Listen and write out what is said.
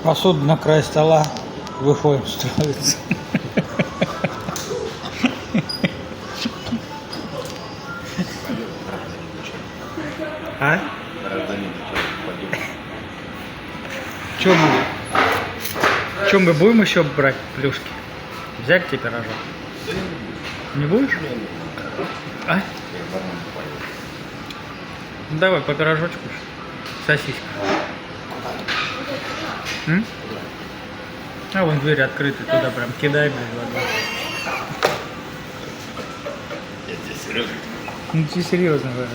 Посуду на край стола. Выходим строиться. А? Чем мы будем еще брать плюшки? Взять тебе пирожок? Не будешь? А? Ну, давай по пирожочку. Сосиска. М? А вон двери открыты, туда прям кидай, блин, вода. Я тебе серьезно. Ну тебе серьезно говорю.